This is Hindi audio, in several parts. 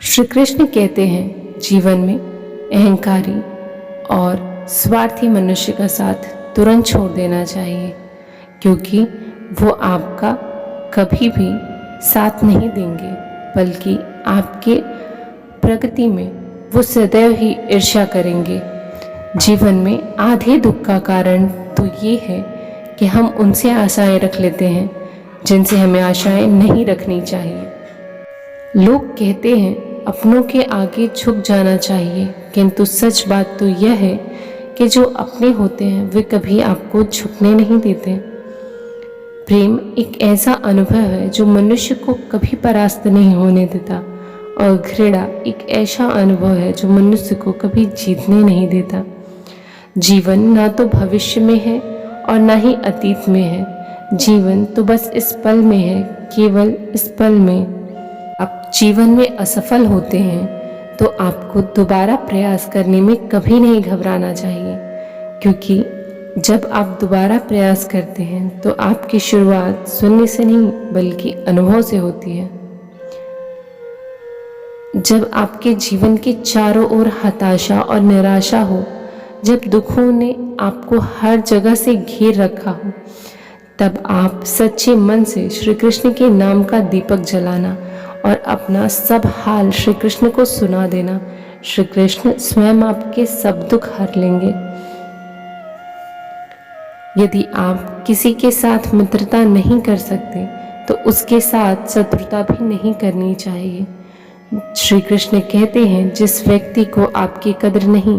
श्री कृष्ण कहते हैं जीवन में अहंकारी और स्वार्थी मनुष्य का साथ तुरंत छोड़ देना चाहिए, क्योंकि वो आपका कभी भी साथ नहीं देंगे, बल्कि आपके प्रगति में वो सदैव ही ईर्ष्या करेंगे। जीवन में आधे दुख का कारण तो ये है कि हम उनसे आशाएं रख लेते हैं जिनसे हमें आशाएं नहीं रखनी चाहिए। लोग कहते हैं अपनों के आगे झुक जाना चाहिए, किंतु सच बात तो यह है कि जो अपने होते हैं वे कभी आपको झुकने नहीं देते। प्रेम एक ऐसा अनुभव है जो मनुष्य को कभी परास्त नहीं होने देता, और घृणा एक ऐसा अनुभव है जो मनुष्य को कभी जीतने नहीं देता। जीवन ना तो भविष्य में है और ना ही अतीत में है, जीवन तो बस इस पल में है, केवल इस पल में। आप जीवन में असफल होते हैं तो आपको दोबारा प्रयास करने में कभी नहीं घबराना चाहिए, क्योंकि जब आप दोबारा प्रयास करते हैं तो आपकी शुरुआत सुनने से नहीं बल्कि अनुभव से होती है। जब आपके जीवन के चारों ओर हताशा और निराशा हो, जब दुखों ने आपको हर जगह से घेर रखा हो, तब आप सच्चे मन से श्री कृष्ण के नाम का दीपक जलाना और अपना सब हाल श्री कृष्ण को सुना देना। श्री कृष्ण स्वयं आपके सब दुख हर लेंगे। यदि आप किसी के साथ मित्रता नहीं कर सकते तो उसके साथ शत्रुता भी नहीं करनी चाहिए। श्री कृष्ण कहते हैं जिस व्यक्ति को आपकी कदर नहीं,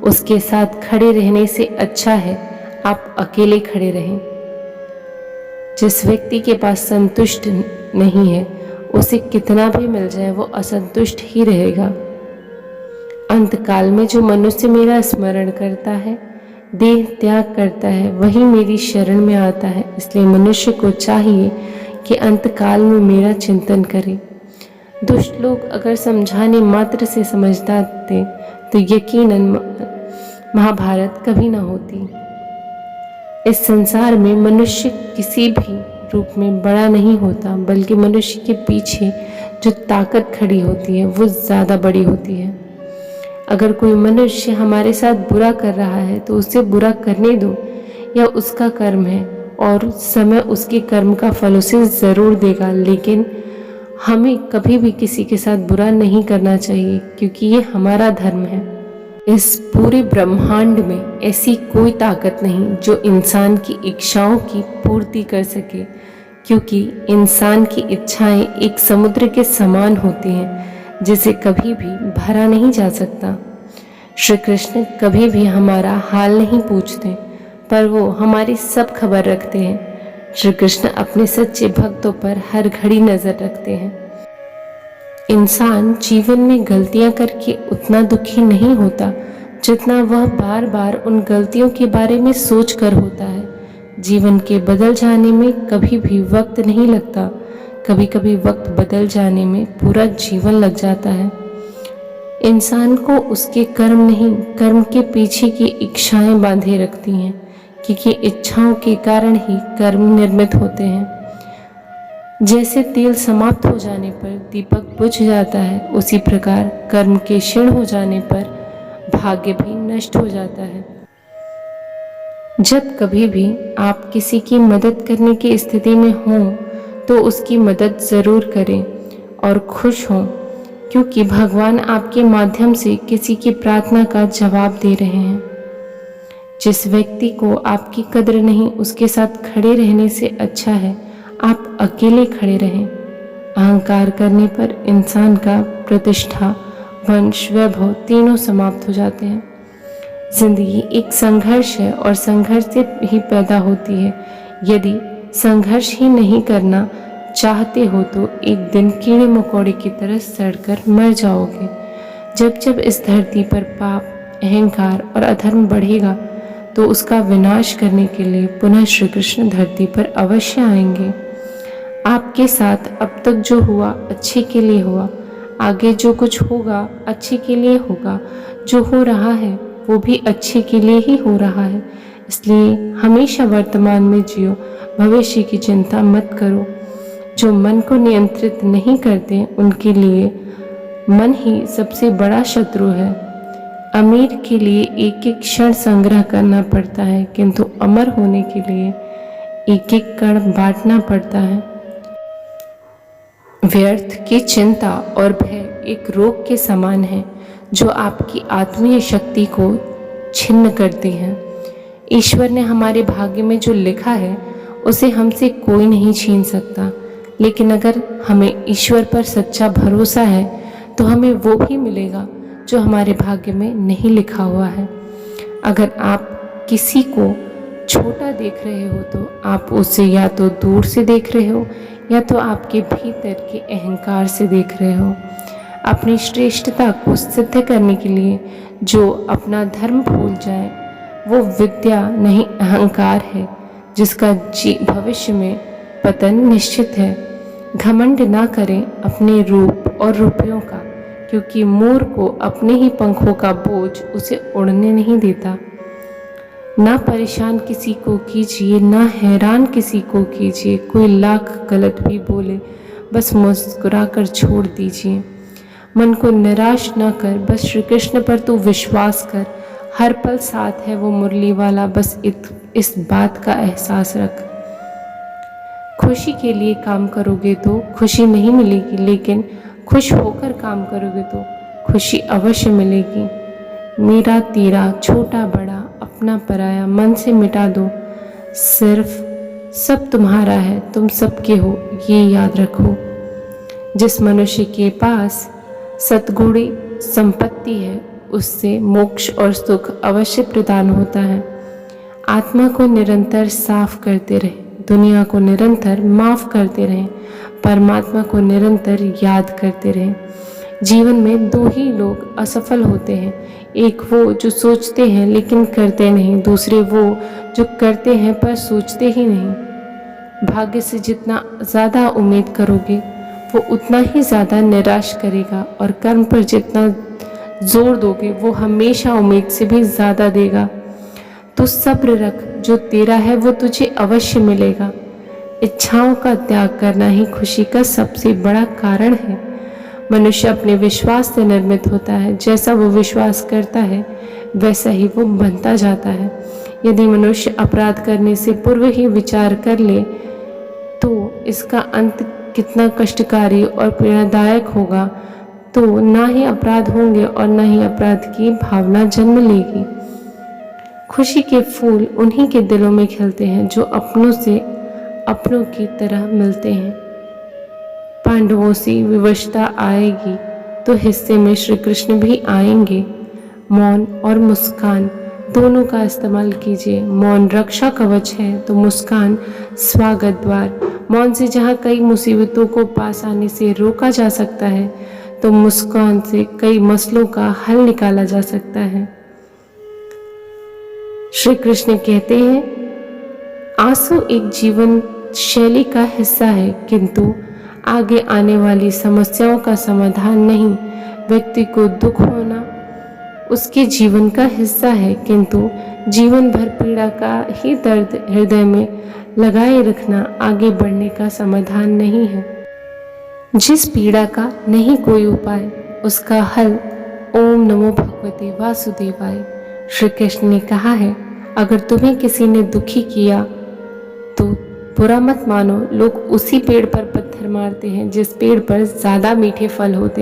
उसके साथ खड़े रहने से अच्छा है आप अकेले खड़े रहें। जिस व्यक्ति के पास संतुष्ट नहीं है, उसे कितना भी मिल जाए वो असंतुष्ट ही रहेगा। अंतकाल में जो मनुष्य मेरा स्मरण करता है, देह त्याग करता है, वही मेरी शरण में आता है। इसलिए मनुष्य को चाहिए कि अंतकाल में मेरा चिंतन करे। दुष्ट लोग अगर समझाने मात्र से समझदार थे तो यकीनन महाभारत कभी ना होती। इस संसार में मनुष्य किसी भी रूप में बड़ा नहीं होता, बल्कि मनुष्य के पीछे जो ताकत खड़ी होती है वो ज़्यादा बड़ी होती है। अगर कोई मनुष्य हमारे साथ बुरा कर रहा है तो उसे बुरा करने दो, यह उसका कर्म है और समय उसके कर्म का फल उसे ज़रूर देगा। लेकिन हमें कभी भी किसी के साथ बुरा नहीं करना चाहिए, क्योंकि ये हमारा धर्म है। इस पूरे ब्रह्मांड में ऐसी कोई ताकत नहीं जो इंसान की इच्छाओं की पूर्ति कर सके, क्योंकि इंसान की इच्छाएं एक समुद्र के समान होती हैं जिसे कभी भी भरा नहीं जा सकता। श्री कृष्ण कभी भी हमारा हाल नहीं पूछते, पर वो हमारी सब खबर रखते हैं। श्री कृष्ण अपने सच्चे भक्तों पर हर घड़ी नजर रखते हैं। इंसान जीवन में गलतियां करके उतना दुखी नहीं होता जितना वह बार बार उन गलतियों के बारे में सोच कर होता है। जीवन के बदल जाने में कभी भी वक्त नहीं लगता, कभी कभी वक्त बदल जाने में पूरा जीवन लग जाता है। इंसान को उसके कर्म नहीं, कर्म के पीछे की इच्छाएं बांधे रखती हैं, क्योंकि इच्छाओं के कारण ही कर्म निर्मित होते हैं। जैसे तेल समाप्त हो जाने पर दीपक बुझ जाता है, उसी प्रकार कर्म के क्षीण हो जाने पर भाग्य भी नष्ट हो जाता है। जब कभी भी आप किसी की मदद करने की स्थिति में हों तो उसकी मदद ज़रूर करें और खुश हों, क्योंकि भगवान आपके माध्यम से किसी की प्रार्थना का जवाब दे रहे हैं। जिस व्यक्ति को आपकी कद्र नहीं, उसके साथ खड़े रहने से अच्छा है आप अकेले खड़े रहें। अहंकार करने पर इंसान का प्रतिष्ठा, वंश, वैभव तीनों समाप्त हो जाते हैं। जिंदगी एक संघर्ष है और संघर्ष से ही पैदा होती है। यदि संघर्ष ही नहीं करना चाहते हो तो एक दिन कीड़े मकोड़े की तरह सड़कर मर जाओगे। जब जब इस धरती पर पाप, अहंकार और अधर्म बढ़ेगा तो उसका विनाश करने के लिए पुनः श्री कृष्ण धरती पर अवश्य आएंगे। आपके साथ अब तक जो हुआ अच्छे के लिए हुआ, आगे जो कुछ होगा अच्छे के लिए होगा, जो हो रहा है वो भी अच्छे के लिए ही हो रहा है। इसलिए हमेशा वर्तमान में जियो, भविष्य की चिंता मत करो। जो मन को नियंत्रित नहीं करते उनके लिए मन ही सबसे बड़ा शत्रु है। अमीर के लिए एक एक क्षण संग्रह करना पड़ता है, किंतु अमर होने के लिए एक एक कण बांटना पड़ता है। व्यर्थ की चिंता और भय एक रोग के समान है जो आपकी आत्मीय शक्ति को छिन्न करती है। ईश्वर ने हमारे भाग्य में जो लिखा है उसे हमसे कोई नहीं छीन सकता, लेकिन अगर हमें ईश्वर पर सच्चा भरोसा है तो हमें वो भी मिलेगा जो हमारे भाग्य में नहीं लिखा हुआ है। अगर आप किसी को छोटा देख रहे हो तो आप उसे या तो दूर से देख रहे हो या तो आपके भीतर के अहंकार से देख रहे हो। अपनी श्रेष्ठता को सिद्ध करने के लिए जो अपना धर्म भूल जाए वो विद्या नहीं अहंकार है, जिसका भविष्य में पतन निश्चित है। घमंड ना करें अपने रूप और रुपयों का, क्योंकि मोर को अपने ही पंखों का बोझ उसे उड़ने नहीं देता। ना परेशान किसी को कीजिए, ना हैरान किसी को कीजिए। कोई लाख गलत भी बोले, बस मुस्कुरा कर छोड़ दीजिए। मन को निराश न कर, बस श्री कृष्ण पर तू विश्वास कर। हर पल साथ है वो मुरली वाला, बस इस बात का एहसास रख। खुशी के लिए काम करोगे तो खुशी नहीं मिलेगी, लेकिन खुश होकर काम करोगे तो खुशी अवश्य मिलेगी। मेरा तेरा, छोटा बड़ा, अपना पराया, मन से मिटा दो। सिर्फ सब तुम्हारा है, तुम सबके हो, ये याद रखो। जिस मनुष्य के पास सद्गुणी संपत्ति है उससे मोक्ष और सुख अवश्य प्रदान होता है। आत्मा को निरंतर साफ करते रहे, दुनिया को निरंतर माफ करते रहें, परमात्मा को निरंतर याद करते रहें। जीवन में दो ही लोग असफल होते हैं, एक वो जो सोचते हैं लेकिन करते नहीं, दूसरे वो जो करते हैं पर सोचते ही नहीं। भाग्य से जितना ज़्यादा उम्मीद करोगे वो उतना ही ज़्यादा निराश करेगा, और कर्म पर जितना जोर दोगे वो हमेशा उम्मीद से भी ज़्यादा देगा। तो सब्र रख, जो तेरा है वो तुझे अवश्य मिलेगा। इच्छाओं का त्याग करना ही खुशी का सबसे बड़ा कारण है। मनुष्य अपने विश्वास से निर्मित होता है, जैसा वो विश्वास करता है वैसा ही वो बनता जाता है। यदि मनुष्य अपराध करने से पूर्व ही विचार कर ले तो इसका अंत कितना कष्टकारी और पीड़ादायक होगा, तो ना ही अपराध होंगे और ना ही अपराध की भावना जन्म लेगी। खुशी के फूल उन्हीं के दिलों में खिलते हैं जो अपनों से अपनों की तरह मिलते हैं। पांडवों से विवशता आएगी तो हिस्से में श्री कृष्ण भी आएंगे। मौन और मुस्कान दोनों का इस्तेमाल कीजिए। मौन रक्षा कवच है तो मुस्कान स्वागत द्वार। मौन से जहाँ कई मुसीबतों को पास आने से रोका जा सकता है, तो मुस्कान से कई मसलों का हल निकाला जा सकता है। श्री कृष्ण कहते हैं, आंसू एक जीवन शैली का हिस्सा है, किंतु आगे आने वाली समस्याओं का समाधान नहीं। व्यक्ति को दुख होना उसके जीवन का हिस्सा है, किंतु जीवन भर पीड़ा का ही दर्द हृदय में लगाए रखना आगे बढ़ने का समाधान नहीं है। जिस पीड़ा का नहीं कोई उपाय, उसका हल ओम नमो भगवते वासुदेवाय। श्री कृष्ण ने कहा है, अगर तुम्हें किसी ने दुखी किया तो बुरा मत मानो। लोग उसी पेड़ पर पत्थर मारते हैं जिस पेड़ पर ज़्यादा मीठे फल होते हैं।